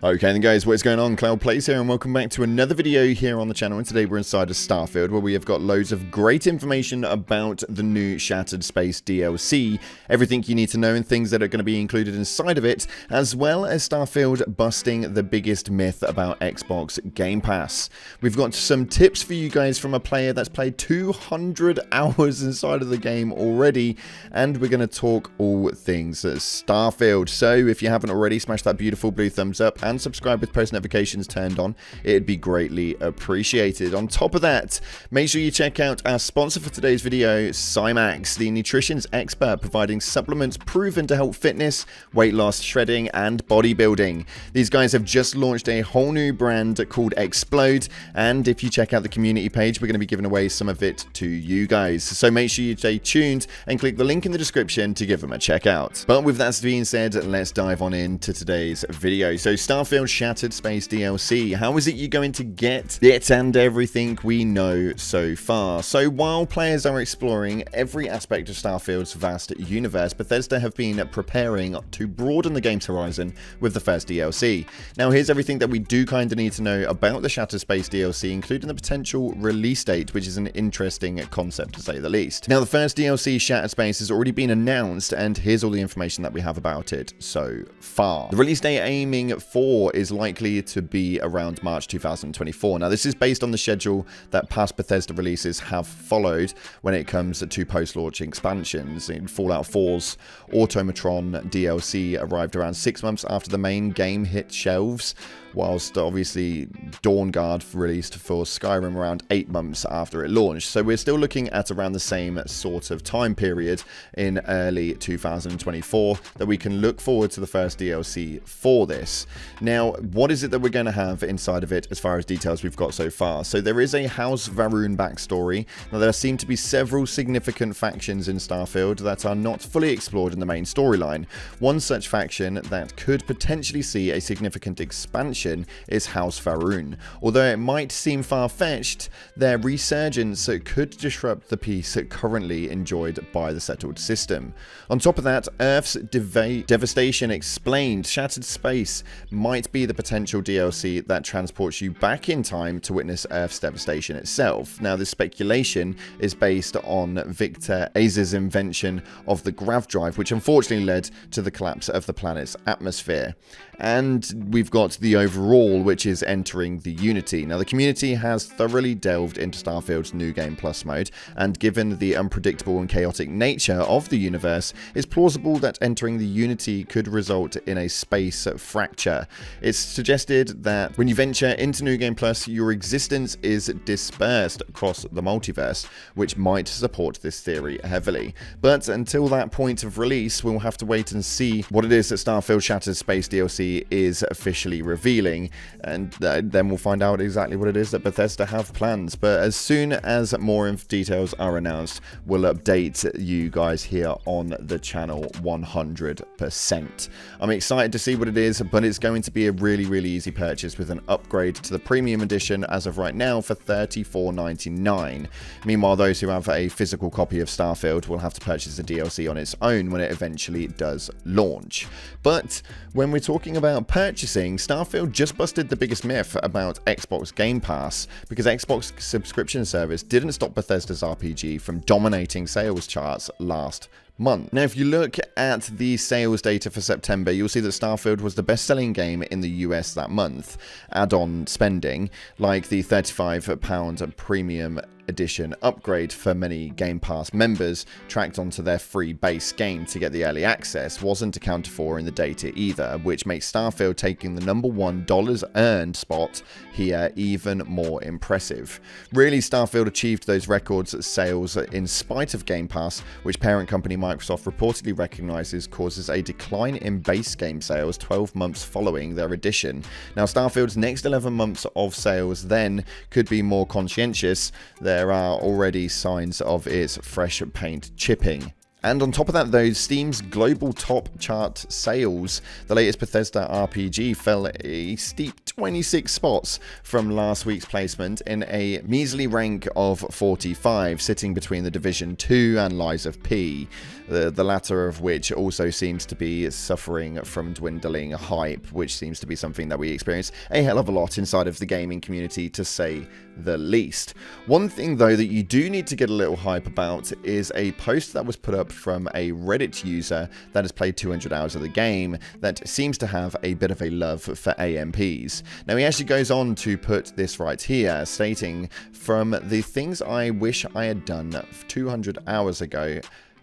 Okay then guys, what is going on? Cloud Plays here and welcome back to another video here on the channel, and today we're inside of Starfield where we have got loads of great information about the new Shattered Space DLC, everything you need to know and things that are going to be included inside of it, as well as Starfield busting the biggest myth about Xbox Game Pass. We've got some tips for you guys from a player that's played 200 hours inside of the game already, and we're going to talk all things Starfield. So if you haven't already, smash that beautiful blue thumbs up and subscribe with post notifications turned on. It'd be greatly appreciated. On top of that, make sure you check out our sponsor for today's video, Cymax, the nutrition's expert providing supplements proven to help fitness, weight loss, shredding, and bodybuilding. These guys have just launched a whole new brand called Explode, and if you check out the community page, we're going to be giving away some of it to you guys. So make sure you stay tuned and click the link in the description to give them a check out. But with that being said, let's dive on into today's video. So Starfield Shattered Space DLC. How is it you're going to get it and everything we know so far? So while players are exploring every aspect of Starfield's vast universe, Bethesda have been preparing to broaden the game's horizon with the first DLC. Now here's everything that we do kind of need to know about the Shattered Space DLC, including the potential release date, which is an interesting concept to say the least. Now the first DLC, Shattered Space, has already been announced, and here's all the information that we have about it so far. The release date aiming for is likely to be around March 2024. Now this is based on the schedule that past Bethesda releases have followed when it comes to post-launch expansions. In Fallout 4's Automatron DLC arrived around 6 months after the main game hit shelves, whilst obviously Dawnguard released for Skyrim around 8 months after it launched. So we're still looking at around the same sort of time period in early 2024 that we can look forward to the first DLC for this. Now, what is it that we're going to have inside of it as far as details we've got so far? So there is a House Va'ruun backstory. Now there seem to be several significant factions in Starfield that are not fully explored in the main storyline. One such faction that could potentially see a significant expansion is House Va'ruun. Although it might seem far-fetched, their resurgence could disrupt the peace currently enjoyed by the settled system. On top of that, Earth's devastation explained. Shattered Space might be the potential DLC that transports you back in time to witness Earth's devastation itself. Now this speculation is based on Victor Aze's invention of the grav drive, which unfortunately led to the collapse of the planet's atmosphere. And we've got the overall, which is entering the Unity. Now the community has thoroughly delved into Starfield's New Game Plus mode, and given the unpredictable and chaotic nature of the universe, it's plausible that entering the Unity could result in a space fracture. It's suggested that when you venture into New Game Plus, your existence is dispersed across the multiverse, which might support this theory heavily. But until that point of release, we'll have to wait and see what it is that Starfield Shattered Space DLC is officially revealing, and then we'll find out exactly what it is that Bethesda have plans. But as soon as more details are announced, we'll update you guys here on the channel 100%. I'm excited to see what it is, but it's going to be a really easy purchase with an upgrade to the premium edition as of right now for $34.99. Meanwhile, those who have a physical copy of Starfield will have to purchase the DLC on its own when it eventually does launch. But when we're talking about purchasing, Starfield just busted the biggest myth about Xbox Game Pass, because Xbox subscription service didn't stop Bethesda's RPG from dominating sales charts last month. Now if you look at the sales data for September, you'll see that Starfield was the best-selling game in the US that month. Add-on spending, like the £35 premium edition upgrade for many Game Pass members tracked onto their free base game to get the early access, wasn't accounted for in the data either, which makes Starfield taking the #1 dollars earned spot here even more impressive. Really, Starfield achieved those records sales in spite of Game Pass, which parent company Microsoft reportedly recognizes causes a decline in base game sales 12 months following their addition. Now Starfield's next 11 months of sales then could be more conscientious. There are already signs of its fresh paint chipping. And on top of that though, Steam's global top chart sales, the latest Bethesda RPG fell a steep 26 spots from last week's placement in a measly rank of 45, sitting between the Division 2 and Lies of P, the latter of which also seems to be suffering from dwindling hype, which seems to be something that we experience a hell of a lot inside of the gaming community, to say the least. One thing though that you do need to get a little hype about is a post that was put up from a Reddit user that has played 200 hours of the game that seems to have a bit of a love for AMPs. Now he actually goes on to put this right here, stating, "From the things I wish I had done 200 hours ago,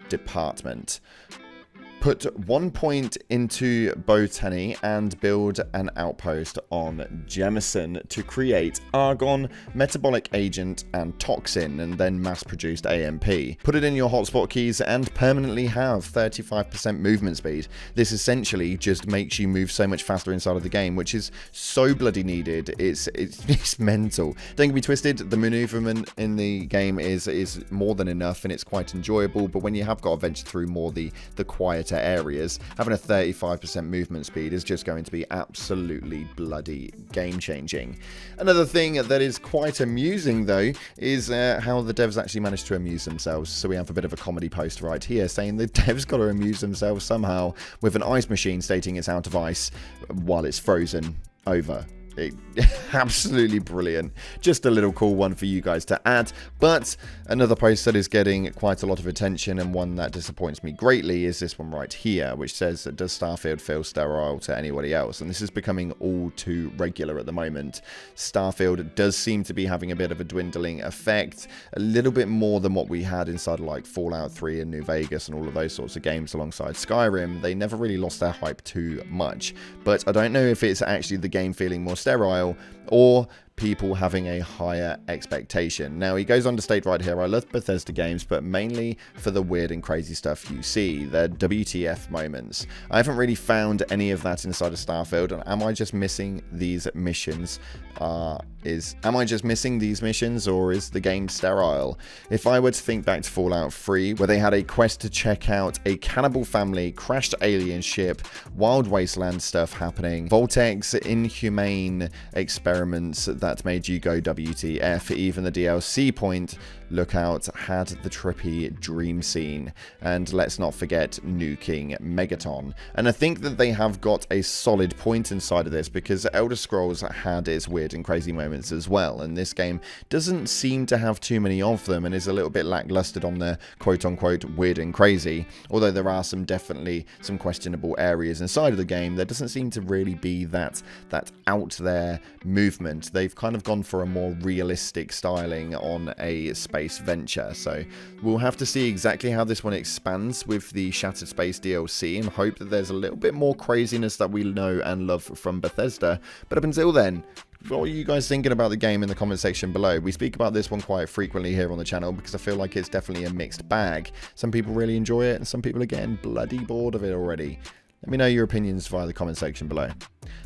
department. Put 1 point into Botany and build an outpost on Jemison to create Argon, Metabolic Agent, and Toxin, and then mass-produced AMP. Put it in your hotspot keys and permanently have 35% movement speed. This essentially just makes you move so much faster inside of the game, which is so bloody needed. It's mental. Don't get me twisted, the maneuverment in the game is more than enough, and it's quite enjoyable, but when you have got to venture through more the quieter areas, having a 35% movement speed is just going to be absolutely bloody game-changing. Another thing that is quite amusing, though, is how the devs actually managed to amuse themselves. So we have a bit of a comedy post right here saying the devs got to amuse themselves somehow with an ice machine stating it's out of ice while it's frozen over. Absolutely brilliant. Just a little cool one for you guys to add. But another post that is getting quite a lot of attention, and one that disappoints me greatly, is this one right here, which says, "Does Starfield feel sterile to anybody else?" And this is becoming all too regular at the moment. Starfield does seem to be having a bit of a dwindling effect, a little bit more than what we had inside like Fallout 3 and New Vegas and all of those sorts of games alongside Skyrim. They never really lost their hype too much, but I don't know if it's actually the game feeling more sterile or people having a higher expectation. Now he goes on to state right here, "I love Bethesda games, but mainly for the weird and crazy stuff you see, the WTF moments. I haven't really found any of that inside of Starfield, and am I just missing these missions? Am I just missing these missions, or is the game sterile? If I were to think back to Fallout 3, where they had a quest to check out a cannibal family, crashed alien ship, wild wasteland stuff happening, Voltec's inhumane experiments that made you go WTF, even the DLC point Lookout had the trippy dream scene, and let's not forget nuking Megaton." And I think that they have got a solid point inside of this, because Elder Scrolls had its weird and crazy moments as well, and this game doesn't seem to have too many of them and is a little bit lackluster on the quote-unquote weird and crazy. Although there are definitely some questionable areas inside of the game, there doesn't seem to really be that out there movement. They've kind of gone for a more realistic styling on a space venture, so we'll have to see exactly how this one expands with the Shattered Space DLC, and hope that there's a little bit more craziness that we know and love from Bethesda. But up until then, what are you guys thinking about the game in the comment section below? We speak about this one quite frequently here on the channel because I feel like it's definitely a mixed bag. Some people really enjoy it, and some people are getting bloody bored of it already. Let me know your opinions via the comment section below.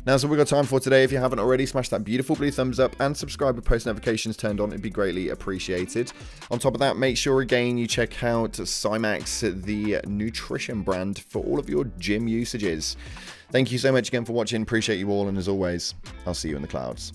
Now, that's all we've got time for today. If you haven't already, smash that beautiful blue thumbs up and subscribe with post notifications turned on. It'd be greatly appreciated. On top of that, make sure again you check out Cymax, the nutrition brand, for all of your gym usages. Thank you so much again for watching. Appreciate you all, and as always, I'll see you in the clouds.